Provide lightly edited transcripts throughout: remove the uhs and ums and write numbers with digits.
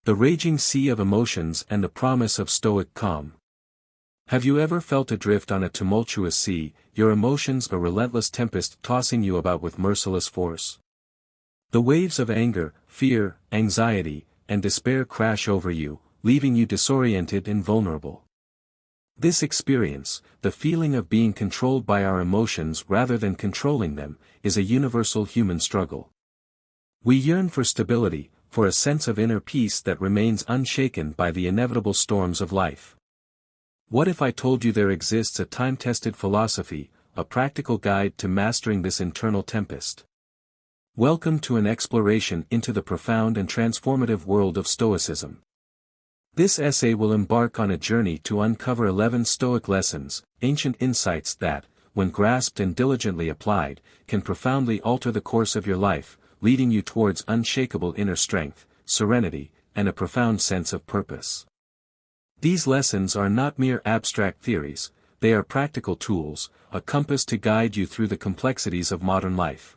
The raging sea of emotions and the promise of Stoic calm. Have you ever felt adrift on a tumultuous sea, your emotions a relentless tempest tossing you about with merciless force? The waves of anger, fear, anxiety, and despair crash over you, leaving you disoriented and vulnerable. This experience, the feeling of being controlled by our emotions rather than controlling them, is a universal human struggle. We yearn for stability, for a sense of inner peace that remains unshaken by the inevitable storms of life. What if I told you there exists a time-tested philosophy, a practical guide to mastering this internal tempest? Welcome to an exploration into the profound and transformative world of Stoicism. This essay will embark on a journey to uncover 11 Stoic lessons, ancient insights that, when grasped and diligently applied, can profoundly alter the course of your life, leading you towards unshakable inner strength, serenity, and a profound sense of purpose. These lessons are not mere abstract theories, they are practical tools, a compass to guide you through the complexities of modern life.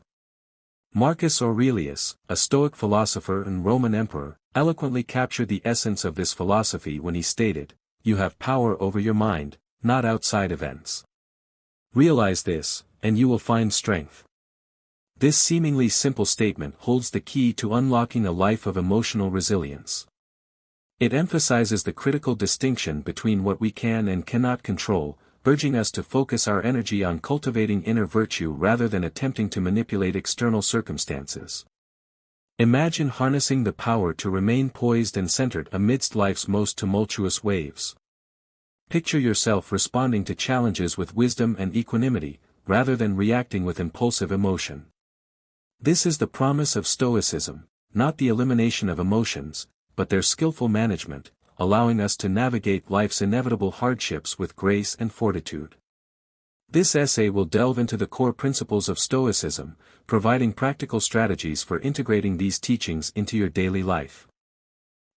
Marcus Aurelius, a Stoic philosopher and Roman emperor, eloquently captured the essence of this philosophy when he stated, "You have power over your mind, not outside events. Realize this, and you will find strength." This seemingly simple statement holds the key to unlocking a life of emotional resilience. It emphasizes the critical distinction between what we can and cannot control, urging us to focus our energy on cultivating inner virtue rather than attempting to manipulate external circumstances. Imagine harnessing the power to remain poised and centered amidst life's most tumultuous waves. Picture yourself responding to challenges with wisdom and equanimity, rather than reacting with impulsive emotion. This is the promise of Stoicism, not the elimination of emotions, but their skillful management, allowing us to navigate life's inevitable hardships with grace and fortitude. This essay will delve into the core principles of Stoicism, providing practical strategies for integrating these teachings into your daily life.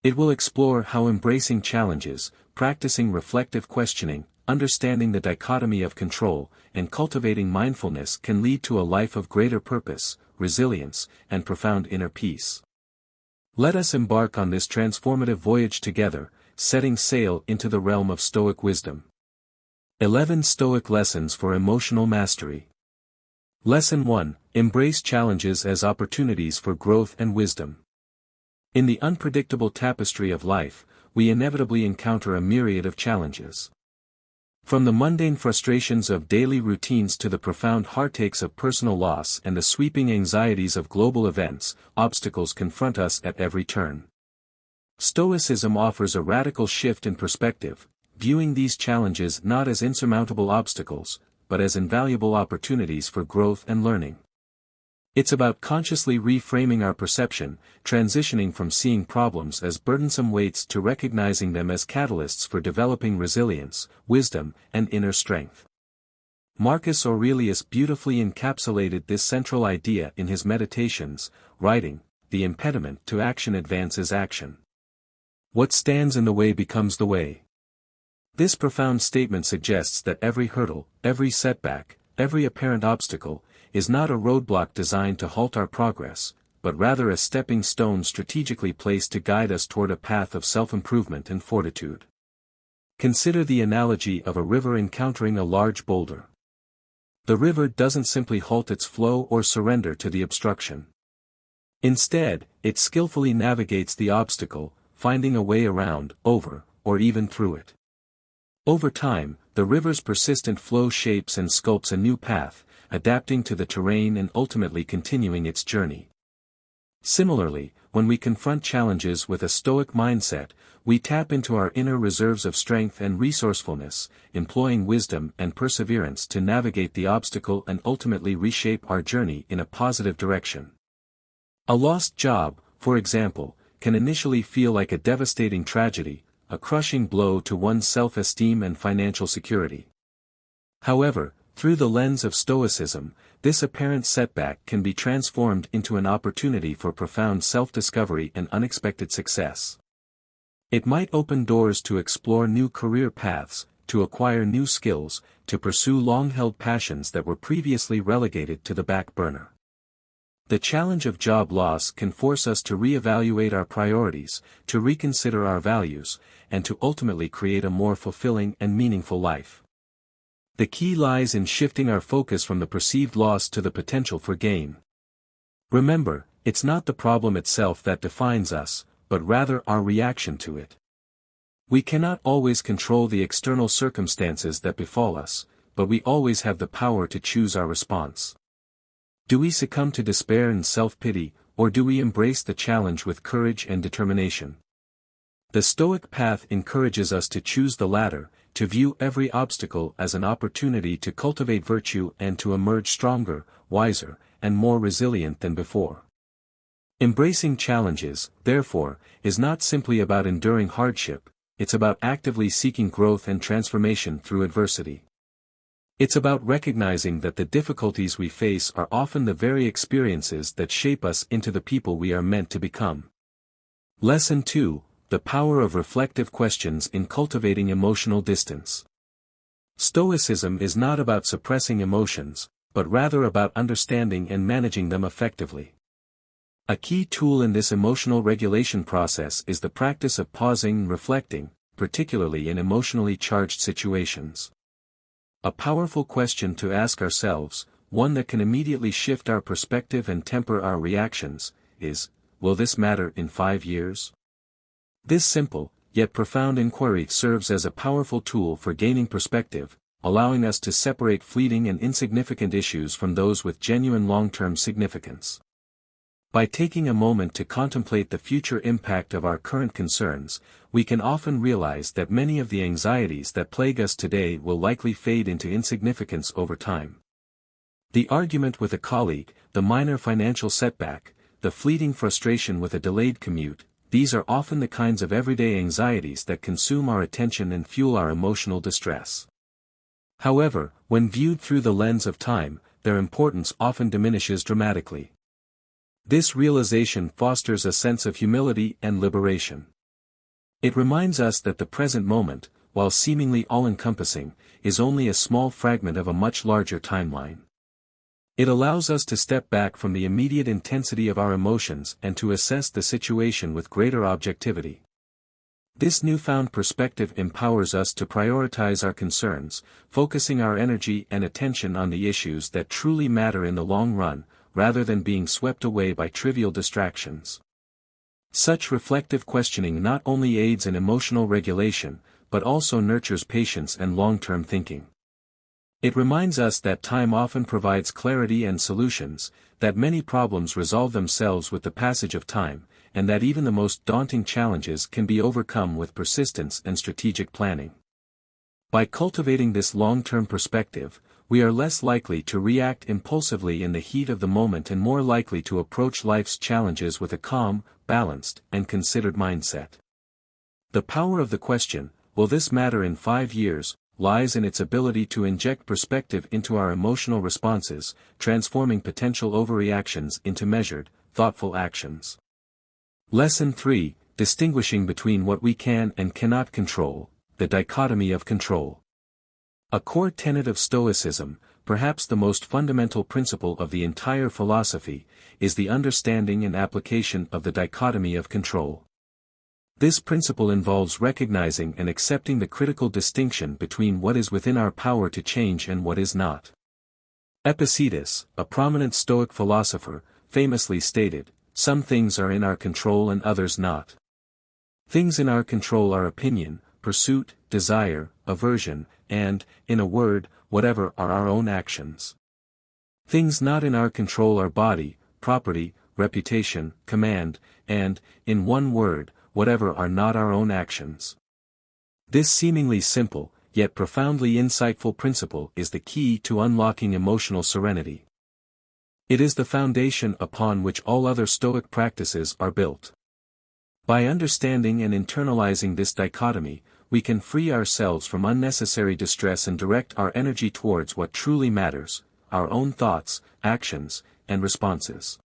It will explore how embracing challenges, practicing reflective questioning, understanding the dichotomy of control, and cultivating mindfulness can lead to a life of greater purpose, resilience, and profound inner peace. Let us embark on this transformative voyage together, setting sail into the realm of Stoic wisdom. 11 Stoic Lessons for Emotional Mastery. Lesson 1: Embrace challenges as opportunities for growth and wisdom. In the unpredictable tapestry of life, we inevitably encounter a myriad of challenges. From the mundane frustrations of daily routines to the profound heartaches of personal loss and the sweeping anxieties of global events, obstacles confront us at every turn. Stoicism offers a radical shift in perspective, viewing these challenges not as insurmountable obstacles, but as invaluable opportunities for growth and learning. It's about consciously reframing our perception, transitioning from seeing problems as burdensome weights to recognizing them as catalysts for developing resilience, wisdom, and inner strength. Marcus Aurelius beautifully encapsulated this central idea in his Meditations, writing, "The impediment to action advances action. What stands in the way becomes the way." This profound statement suggests that every hurdle, every setback, every apparent obstacle, is not a roadblock designed to halt our progress, but rather a stepping stone strategically placed to guide us toward a path of self-improvement and fortitude. Consider the analogy of a river encountering a large boulder. The river doesn't simply halt its flow or surrender to the obstruction. Instead, it skillfully navigates the obstacle, finding a way around, over, or even through it. Over time, the river's persistent flow shapes and sculpts a new path, adapting to the terrain and ultimately continuing its journey. Similarly, when we confront challenges with a Stoic mindset, we tap into our inner reserves of strength and resourcefulness, employing wisdom and perseverance to navigate the obstacle and ultimately reshape our journey in a positive direction. A lost job, for example, can initially feel like a devastating tragedy, a crushing blow to one's self-esteem and financial security. However, through the lens of Stoicism, this apparent setback can be transformed into an opportunity for profound self-discovery and unexpected success. It might open doors to explore new career paths, to acquire new skills, to pursue long-held passions that were previously relegated to the back burner. The challenge of job loss can force us to reevaluate our priorities, to reconsider our values, and to ultimately create a more fulfilling and meaningful life. The key lies in shifting our focus from the perceived loss to the potential for gain. Remember, it's not the problem itself that defines us, but rather our reaction to it. We cannot always control the external circumstances that befall us, but we always have the power to choose our response. Do we succumb to despair and self-pity, or do we embrace the challenge with courage and determination? The Stoic path encourages us to choose the latter, to view every obstacle as an opportunity to cultivate virtue and to emerge stronger, wiser, and more resilient than before. Embracing challenges, therefore, is not simply about enduring hardship, it's about actively seeking growth and transformation through adversity. It's about recognizing that the difficulties we face are often the very experiences that shape us into the people we are meant to become. Lesson 2: The power of reflective questions in cultivating emotional distance. Stoicism is not about suppressing emotions, but rather about understanding and managing them effectively. A key tool in this emotional regulation process is the practice of pausing and reflecting, particularly in emotionally charged situations. A powerful question to ask ourselves, one that can immediately shift our perspective and temper our reactions, is, will this matter in 5 years? This simple, yet profound inquiry serves as a powerful tool for gaining perspective, allowing us to separate fleeting and insignificant issues from those with genuine long-term significance. By taking a moment to contemplate the future impact of our current concerns, we can often realize that many of the anxieties that plague us today will likely fade into insignificance over time. The argument with a colleague, the minor financial setback, the fleeting frustration with a delayed commute, these are often the kinds of everyday anxieties that consume our attention and fuel our emotional distress. However, when viewed through the lens of time, their importance often diminishes dramatically. This realization fosters a sense of humility and liberation. It reminds us that the present moment, while seemingly all-encompassing, is only a small fragment of a much larger timeline. It allows us to step back from the immediate intensity of our emotions and to assess the situation with greater objectivity. This newfound perspective empowers us to prioritize our concerns, focusing our energy and attention on the issues that truly matter in the long run, rather than being swept away by trivial distractions. Such reflective questioning not only aids in emotional regulation, but also nurtures patience and long-term thinking. It reminds us that time often provides clarity and solutions, that many problems resolve themselves with the passage of time, and that even the most daunting challenges can be overcome with persistence and strategic planning. By cultivating this long-term perspective, we are less likely to react impulsively in the heat of the moment and more likely to approach life's challenges with a calm, balanced, and considered mindset. The power of the question, will this matter in 5 years, lies in its ability to inject perspective into our emotional responses, transforming potential overreactions into measured, thoughtful actions. Lesson 3: Distinguishing between what we can and cannot control, the dichotomy of control. A core tenet of Stoicism, perhaps the most fundamental principle of the entire philosophy, is the understanding and application of the dichotomy of control. This principle involves recognizing and accepting the critical distinction between what is within our power to change and what is not. Epictetus, a prominent Stoic philosopher, famously stated, "Some things are in our control and others not." Things in our control are opinion, pursuit, desire, aversion, and, in a word, whatever are our own actions. Things not in our control are body, property, reputation, command, and, in one word, whatever are not our own actions. This seemingly simple, yet profoundly insightful principle is the key to unlocking emotional serenity. It is the foundation upon which all other Stoic practices are built. By understanding and internalizing this dichotomy, we can free ourselves from unnecessary distress and direct our energy towards what truly matters, our own thoughts, actions, and responses.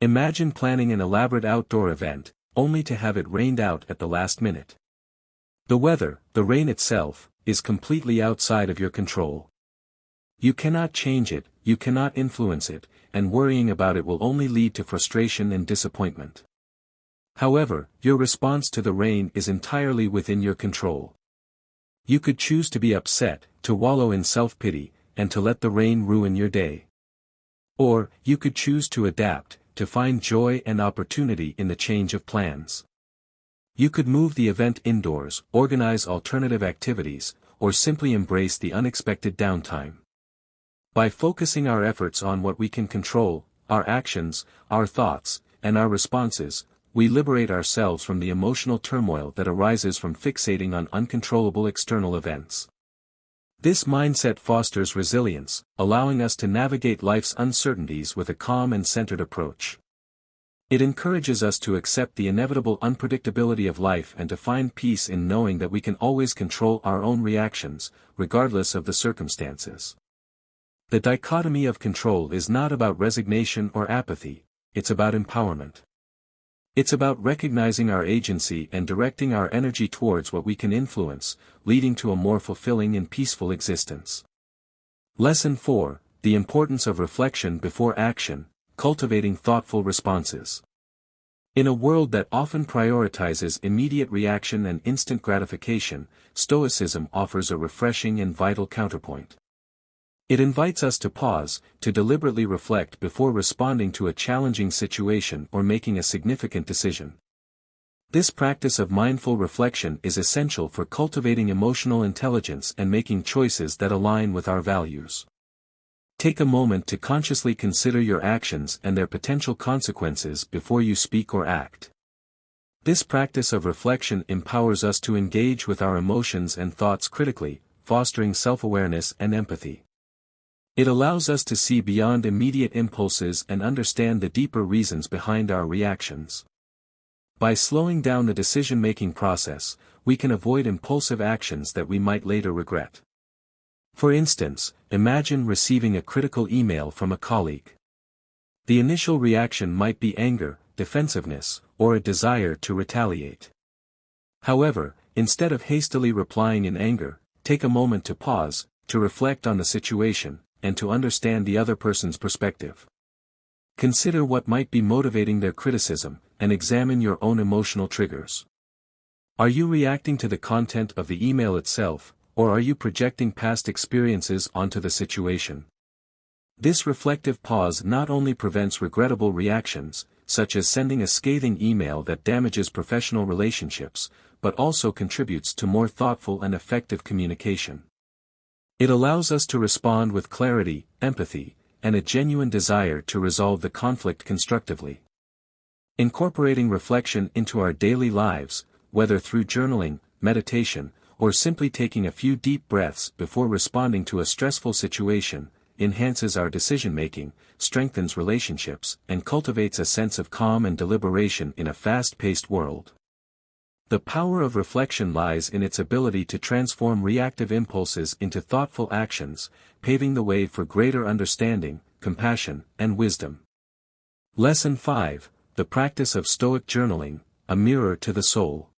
Imagine planning an elaborate outdoor event, only to have it rained out at the last minute. The weather, the rain itself, is completely outside of your control. You cannot change it, you cannot influence it, and worrying about it will only lead to frustration and disappointment. However, your response to the rain is entirely within your control. You could choose to be upset, to wallow in self-pity, and to let the rain ruin your day. Or, you could choose to adapt, to find joy and opportunity in the change of plans. You could move the event indoors, organize alternative activities, or simply embrace the unexpected downtime. By focusing our efforts on what we can control, our actions, our thoughts, and our responses, we liberate ourselves from the emotional turmoil that arises from fixating on uncontrollable external events. This mindset fosters resilience, allowing us to navigate life's uncertainties with a calm and centered approach. It encourages us to accept the inevitable unpredictability of life and to find peace in knowing that we can always control our own reactions, regardless of the circumstances. The dichotomy of control is not about resignation or apathy, it's about empowerment. It's about recognizing our agency and directing our energy towards what we can influence, leading to a more fulfilling and peaceful existence. Lesson 4: The importance of reflection before action, cultivating thoughtful responses. In a world that often prioritizes immediate reaction and instant gratification, Stoicism offers a refreshing and vital counterpoint. It invites us to pause, to deliberately reflect before responding to a challenging situation or making a significant decision. This practice of mindful reflection is essential for cultivating emotional intelligence and making choices that align with our values. Take a moment to consciously consider your actions and their potential consequences before you speak or act. This practice of reflection empowers us to engage with our emotions and thoughts critically, fostering self-awareness and empathy. It allows us to see beyond immediate impulses and understand the deeper reasons behind our reactions. By slowing down the decision-making process, we can avoid impulsive actions that we might later regret. For instance, imagine receiving a critical email from a colleague. The initial reaction might be anger, defensiveness, or a desire to retaliate. However, instead of hastily replying in anger, take a moment to pause, to reflect on the situation, and to understand the other person's perspective. Consider what might be motivating their criticism, and examine your own emotional triggers. Are you reacting to the content of the email itself, or are you projecting past experiences onto the situation? This reflective pause not only prevents regrettable reactions, such as sending a scathing email that damages professional relationships, but also contributes to more thoughtful and effective communication. It allows us to respond with clarity, empathy, and a genuine desire to resolve the conflict constructively. Incorporating reflection into our daily lives, whether through journaling, meditation, or simply taking a few deep breaths before responding to a stressful situation, enhances our decision-making, strengthens relationships, and cultivates a sense of calm and deliberation in a fast-paced world. The power of reflection lies in its ability to transform reactive impulses into thoughtful actions, paving the way for greater understanding, compassion, and wisdom. Lesson 5: The practice of Stoic journaling, a mirror to the soul.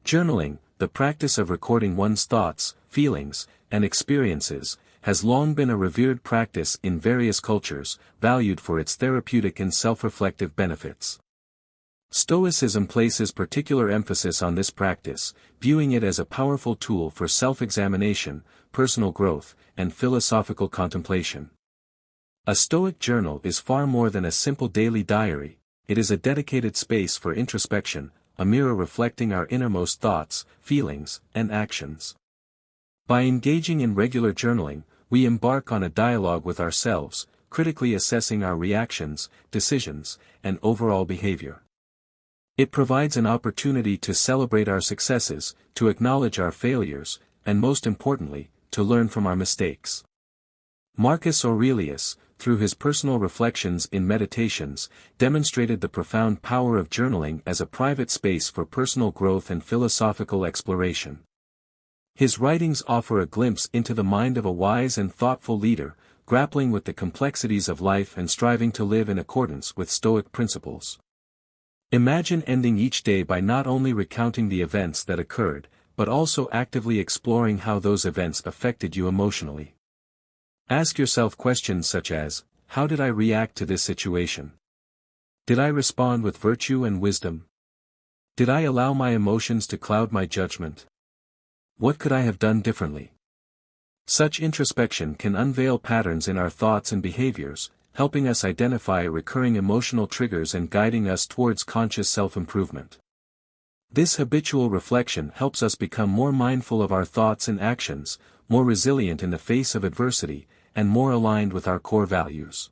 Journaling, the practice of recording one's thoughts, feelings, and experiences, has long been a revered practice in various cultures, valued for its therapeutic and self-reflective benefits. Stoicism places particular emphasis on this practice, viewing it as a powerful tool for self-examination, personal growth, and philosophical contemplation. A Stoic journal is far more than a simple daily diary, it is a dedicated space for introspection, a mirror reflecting our innermost thoughts, feelings, and actions. By engaging in regular journaling, we embark on a dialogue with ourselves, critically assessing our reactions, decisions, and overall behavior. It provides an opportunity to celebrate our successes, to acknowledge our failures, and most importantly, to learn from our mistakes. Marcus Aurelius, through his personal reflections in Meditations, demonstrated the profound power of journaling as a private space for personal growth and philosophical exploration. His writings offer a glimpse into the mind of a wise and thoughtful leader, grappling with the complexities of life and striving to live in accordance with Stoic principles. Imagine ending each day by not only recounting the events that occurred, but also actively exploring how those events affected you emotionally. Ask yourself questions such as, how did I react to this situation? Did I respond with virtue and wisdom? Did I allow my emotions to cloud my judgment? What could I have done differently? Such introspection can unveil patterns in our thoughts and behaviors, helping us identify recurring emotional triggers and guiding us towards conscious self-improvement. This habitual reflection helps us become more mindful of our thoughts and actions, more resilient in the face of adversity, and more aligned with our core values.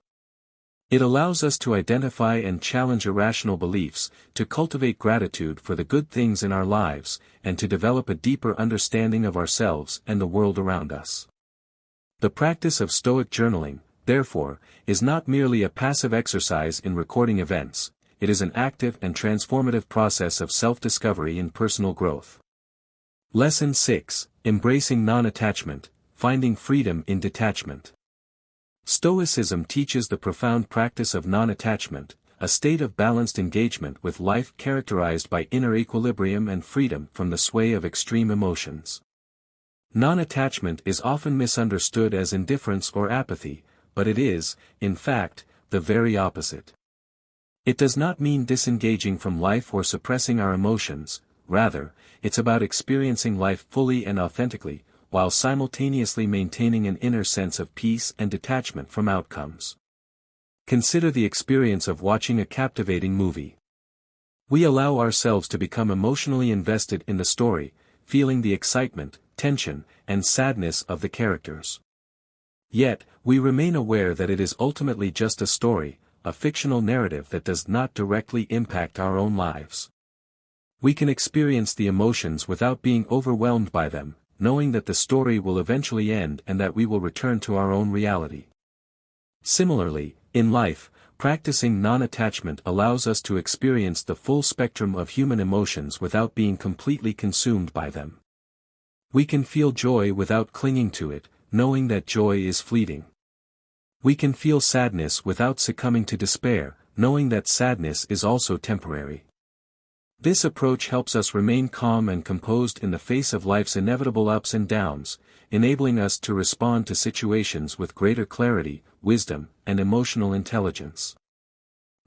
It allows us to identify and challenge irrational beliefs, to cultivate gratitude for the good things in our lives, and to develop a deeper understanding of ourselves and the world around us. The practice of Stoic journaling, therefore, is not merely a passive exercise in recording events, it is an active and transformative process of self-discovery and personal growth. Lesson 6: Embracing non-attachment, finding freedom in detachment. Stoicism teaches the profound practice of non-attachment, a state of balanced engagement with life characterized by inner equilibrium and freedom from the sway of extreme emotions. Non-attachment is often misunderstood as indifference or apathy, but it is, in fact, the very opposite. It does not mean disengaging from life or suppressing our emotions, rather, it's about experiencing life fully and authentically, while simultaneously maintaining an inner sense of peace and detachment from outcomes. Consider the experience of watching a captivating movie. We allow ourselves to become emotionally invested in the story, feeling the excitement, tension, and sadness of the characters. Yet, we remain aware that it is ultimately just a story, a fictional narrative that does not directly impact our own lives. We can experience the emotions without being overwhelmed by them, knowing that the story will eventually end and that we will return to our own reality. Similarly, in life, practicing non-attachment allows us to experience the full spectrum of human emotions without being completely consumed by them. We can feel joy without clinging to it, knowing that joy is fleeting. We can feel sadness without succumbing to despair, knowing that sadness is also temporary. This approach helps us remain calm and composed in the face of life's inevitable ups and downs, enabling us to respond to situations with greater clarity, wisdom, and emotional intelligence.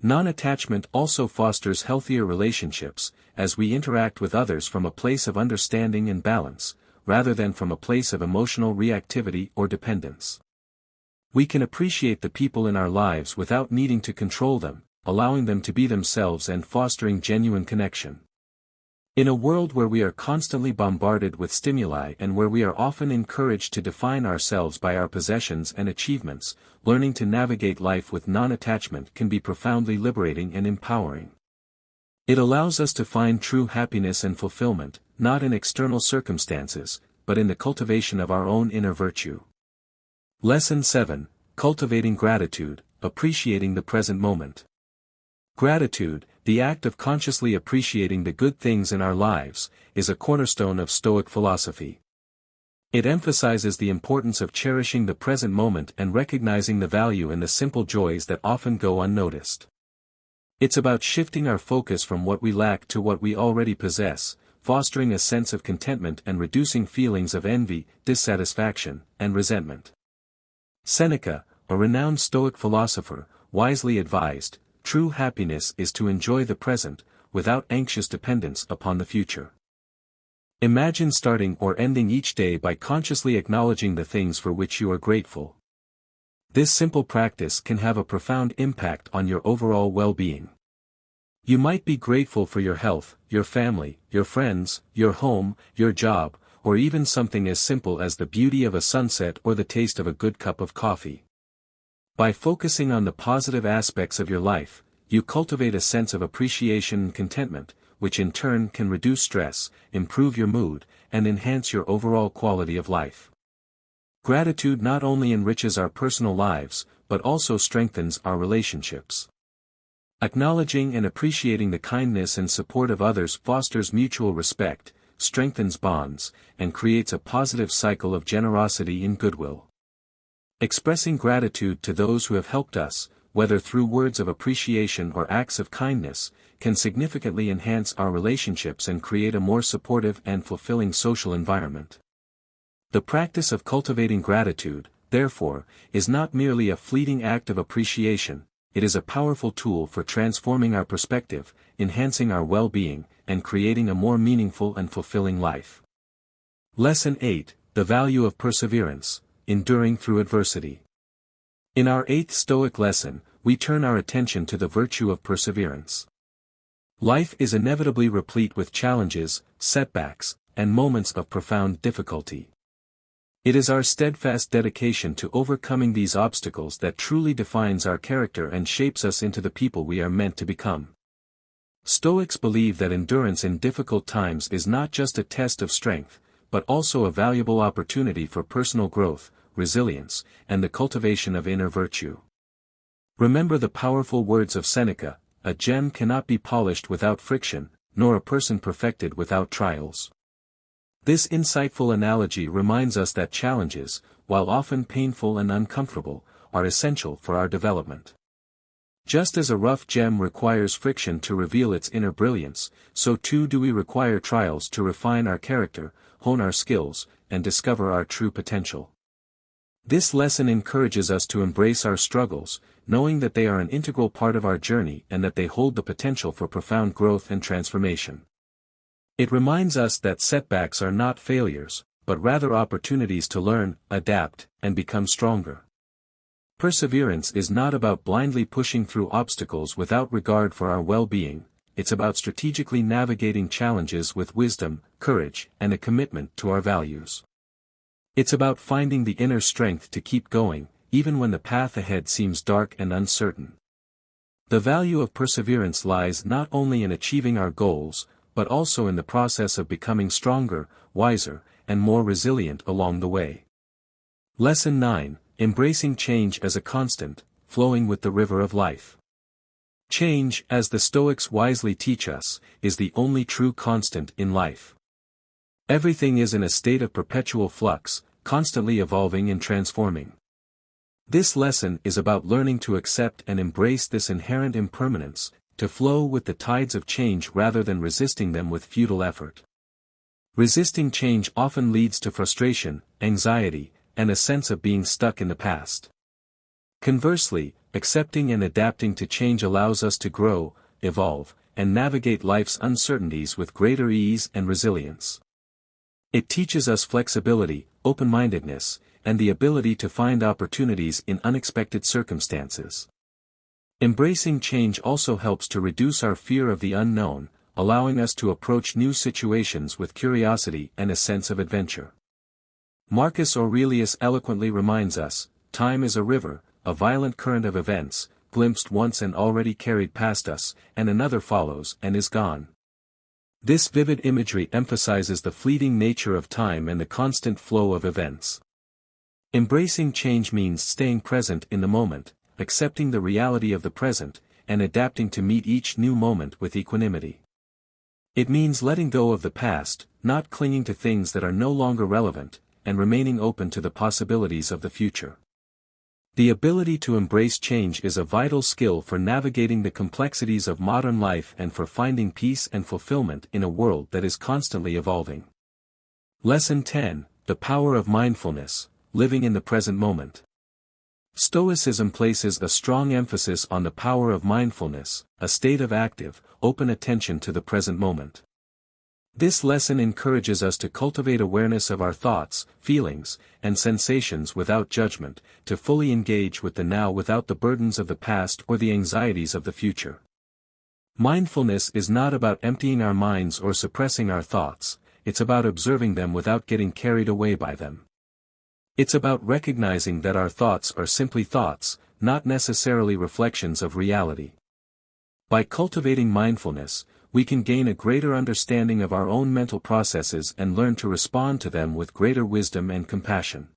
Non-attachment also fosters healthier relationships, as we interact with others from a place of understanding and balance, rather than from a place of emotional reactivity or dependence. We can appreciate the people in our lives without needing to control them, allowing them to be themselves and fostering genuine connection. In a world where we are constantly bombarded with stimuli and where we are often encouraged to define ourselves by our possessions and achievements, learning to navigate life with non-attachment can be profoundly liberating and empowering. It allows us to find true happiness and fulfillment, not in external circumstances, but in the cultivation of our own inner virtue. Lesson 7: Cultivating gratitude, appreciating the present moment. Gratitude, the act of consciously appreciating the good things in our lives, is a cornerstone of Stoic philosophy. It emphasizes the importance of cherishing the present moment and recognizing the value in the simple joys that often go unnoticed. It's about shifting our focus from what we lack to what we already possess, fostering a sense of contentment and reducing feelings of envy, dissatisfaction, and resentment. Seneca, a renowned Stoic philosopher, wisely advised, "True happiness is to enjoy the present, without anxious dependence upon the future." Imagine starting or ending each day by consciously acknowledging the things for which you are grateful. This simple practice can have a profound impact on your overall well-being. You might be grateful for your health, your family, your friends, your home, your job, or even something as simple as the beauty of a sunset or the taste of a good cup of coffee. By focusing on the positive aspects of your life, you cultivate a sense of appreciation and contentment, which in turn can reduce stress, improve your mood, and enhance your overall quality of life. Gratitude not only enriches our personal lives, but also strengthens our relationships. Acknowledging and appreciating the kindness and support of others fosters mutual respect, strengthens bonds, and creates a positive cycle of generosity and goodwill. Expressing gratitude to those who have helped us, whether through words of appreciation or acts of kindness, can significantly enhance our relationships and create a more supportive and fulfilling social environment. The practice of cultivating gratitude, therefore, is not merely a fleeting act of appreciation, it is a powerful tool for transforming our perspective, enhancing our well-being, and creating a more meaningful and fulfilling life. Lesson 8, The Value of Perseverance, Enduring Through Adversity. In our 8th Stoic lesson, we turn our attention to the virtue of perseverance. Life is inevitably replete with challenges, setbacks, and moments of profound difficulty. It is our steadfast dedication to overcoming these obstacles that truly defines our character and shapes us into the people we are meant to become. Stoics believe that endurance in difficult times is not just a test of strength, but also a valuable opportunity for personal growth, resilience, and the cultivation of inner virtue. Remember the powerful words of Seneca, "A gem cannot be polished without friction, nor a person perfected without trials." This insightful analogy reminds us that challenges, while often painful and uncomfortable, are essential for our development. Just as a rough gem requires friction to reveal its inner brilliance, so too do we require trials to refine our character, hone our skills, and discover our true potential. This lesson encourages us to embrace our struggles, knowing that they are an integral part of our journey and that they hold the potential for profound growth and transformation. It reminds us that setbacks are not failures, but rather opportunities to learn, adapt, and become stronger. Perseverance is not about blindly pushing through obstacles without regard for our well-being, it's about strategically navigating challenges with wisdom, courage, and a commitment to our values. It's about finding the inner strength to keep going, even when the path ahead seems dark and uncertain. The value of perseverance lies not only in achieving our goals, but also in the process of becoming stronger, wiser, and more resilient along the way. Lesson 9, Embracing Change as a Constant, Flowing with the River of Life. Change, as the Stoics wisely teach us, is the only true constant in life. Everything is in a state of perpetual flux, constantly evolving and transforming. This lesson is about learning to accept and embrace this inherent impermanence, to flow with the tides of change rather than resisting them with futile effort. Resisting change often leads to frustration, anxiety, and a sense of being stuck in the past. Conversely, accepting and adapting to change allows us to grow, evolve, and navigate life's uncertainties with greater ease and resilience. It teaches us flexibility, open-mindedness, and the ability to find opportunities in unexpected circumstances. Embracing change also helps to reduce our fear of the unknown, allowing us to approach new situations with curiosity and a sense of adventure. Marcus Aurelius eloquently reminds us, "Time is a river, a violent current of events, glimpsed once and already carried past us, and another follows and is gone." This vivid imagery emphasizes the fleeting nature of time and the constant flow of events. Embracing change means staying present in the moment, accepting the reality of the present, and adapting to meet each new moment with equanimity. It means letting go of the past, not clinging to things that are no longer relevant, and remaining open to the possibilities of the future. The ability to embrace change is a vital skill for navigating the complexities of modern life and for finding peace and fulfillment in a world that is constantly evolving. Lesson 10, The Power of Mindfulness, Living in the Present Moment. Stoicism places a strong emphasis on the power of mindfulness, a state of active, open attention to the present moment. This lesson encourages us to cultivate awareness of our thoughts, feelings, and sensations without judgment, to fully engage with the now without the burdens of the past or the anxieties of the future. Mindfulness is not about emptying our minds or suppressing our thoughts, it's about observing them without getting carried away by them. It's about recognizing that our thoughts are simply thoughts, not necessarily reflections of reality. By cultivating mindfulness, we can gain a greater understanding of our own mental processes and learn to respond to them with greater wisdom and compassion.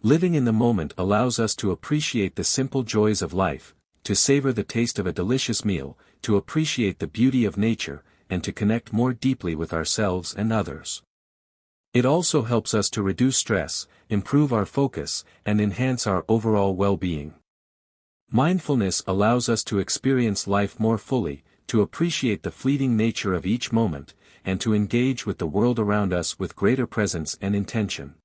Living in the moment allows us to appreciate the simple joys of life, to savor the taste of a delicious meal, to appreciate the beauty of nature, and to connect more deeply with ourselves and others. It also helps us to reduce stress, improve our focus, and enhance our overall well-being. Mindfulness allows us to experience life more fully, to appreciate the fleeting nature of each moment, and to engage with the world around us with greater presence and intention.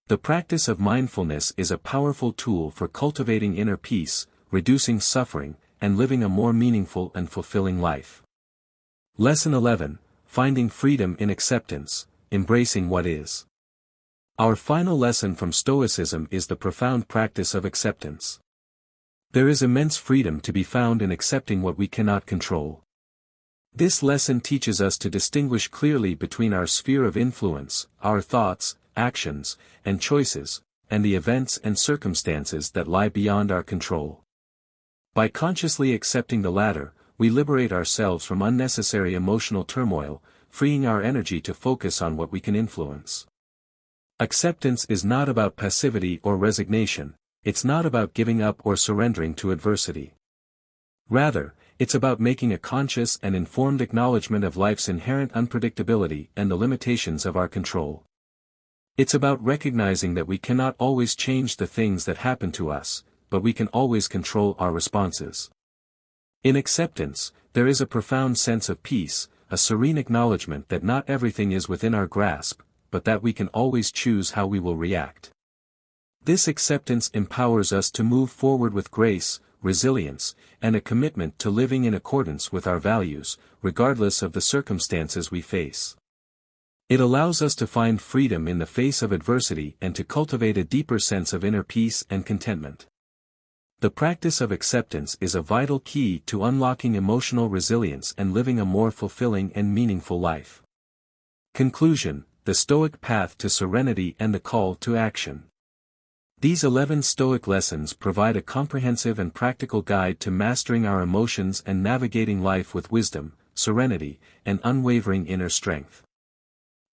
The practice of mindfulness is a powerful tool for cultivating inner peace, reducing suffering, and living a more meaningful and fulfilling life. Lesson 11, Finding Freedom in Acceptance, Embracing What Is. Our final lesson from Stoicism is the profound practice of acceptance. There is immense freedom to be found in accepting what we cannot control. This lesson teaches us to distinguish clearly between our sphere of influence, our thoughts, actions, and choices, and the events and circumstances that lie beyond our control. By consciously accepting the latter, we liberate ourselves from unnecessary emotional turmoil, freeing our energy to focus on what we can influence. Acceptance is not about passivity or resignation, it's not about giving up or surrendering to adversity. Rather, it's about making a conscious and informed acknowledgement of life's inherent unpredictability and the limitations of our control. It's about recognizing that we cannot always change the things that happen to us, but we can always control our responses. In acceptance, there is a profound sense of peace, a serene acknowledgement that not everything is within our grasp, but that we can always choose how we will react. This acceptance empowers us to move forward with grace, resilience, and a commitment to living in accordance with our values, regardless of the circumstances we face. It allows us to find freedom in the face of adversity and to cultivate a deeper sense of inner peace and contentment. The practice of acceptance is a vital key to unlocking emotional resilience and living a more fulfilling and meaningful life. Conclusion: the Stoic path to serenity and the call to action. These 11 Stoic lessons provide a comprehensive and practical guide to mastering our emotions and navigating life with wisdom, serenity, and unwavering inner strength.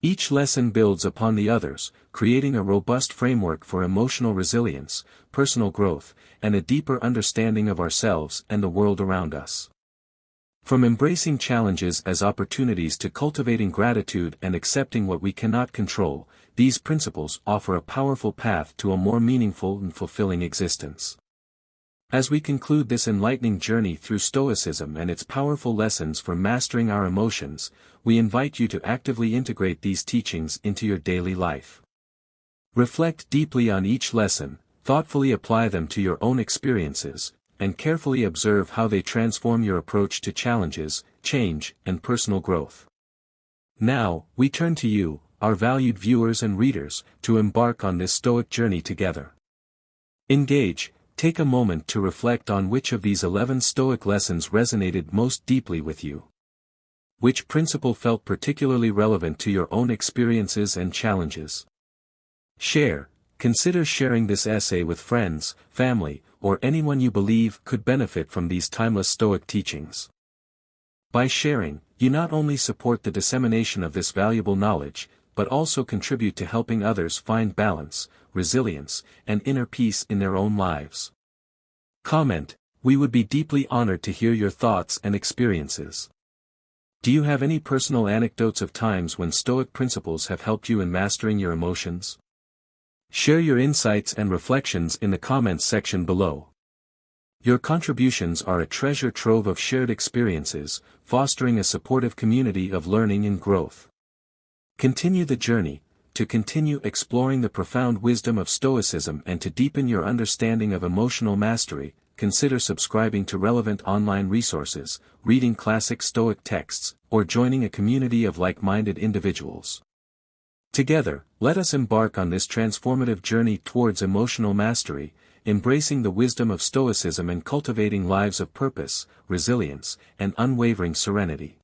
Each lesson builds upon the others, creating a robust framework for emotional resilience, personal growth, and a deeper understanding of ourselves and the world around us. From embracing challenges as opportunities to cultivating gratitude and accepting what we cannot control, these principles offer a powerful path to a more meaningful and fulfilling existence. As we conclude this enlightening journey through Stoicism and its powerful lessons for mastering our emotions, we invite you to actively integrate these teachings into your daily life. Reflect deeply on each lesson, thoughtfully apply them to your own experiences, and carefully observe how they transform your approach to challenges, change, and personal growth. Now, we turn to you, our valued viewers and readers, to embark on this Stoic journey together. Engage. Take a moment to reflect on which of these 11 Stoic lessons resonated most deeply with you. Which principle felt particularly relevant to your own experiences and challenges? Consider sharing this essay with friends, family, or anyone you believe could benefit from these timeless Stoic teachings. By sharing, you not only support the dissemination of this valuable knowledge, but also contribute to helping others find balance, resilience, and inner peace in their own lives. Comment: we would be deeply honored to hear your thoughts and experiences. Do you have any personal anecdotes of times when Stoic principles have helped you in mastering your emotions? Share your insights and reflections in the comments section below. Your contributions are a treasure trove of shared experiences, fostering a supportive community of learning and growth. Continue the journey, to continue exploring the profound wisdom of Stoicism and to deepen your understanding of emotional mastery. Consider subscribing to relevant online resources, reading classic Stoic texts, or joining a community of like-minded individuals. Together, let us embark on this transformative journey towards emotional mastery, embracing the wisdom of Stoicism and cultivating lives of purpose, resilience, and unwavering serenity.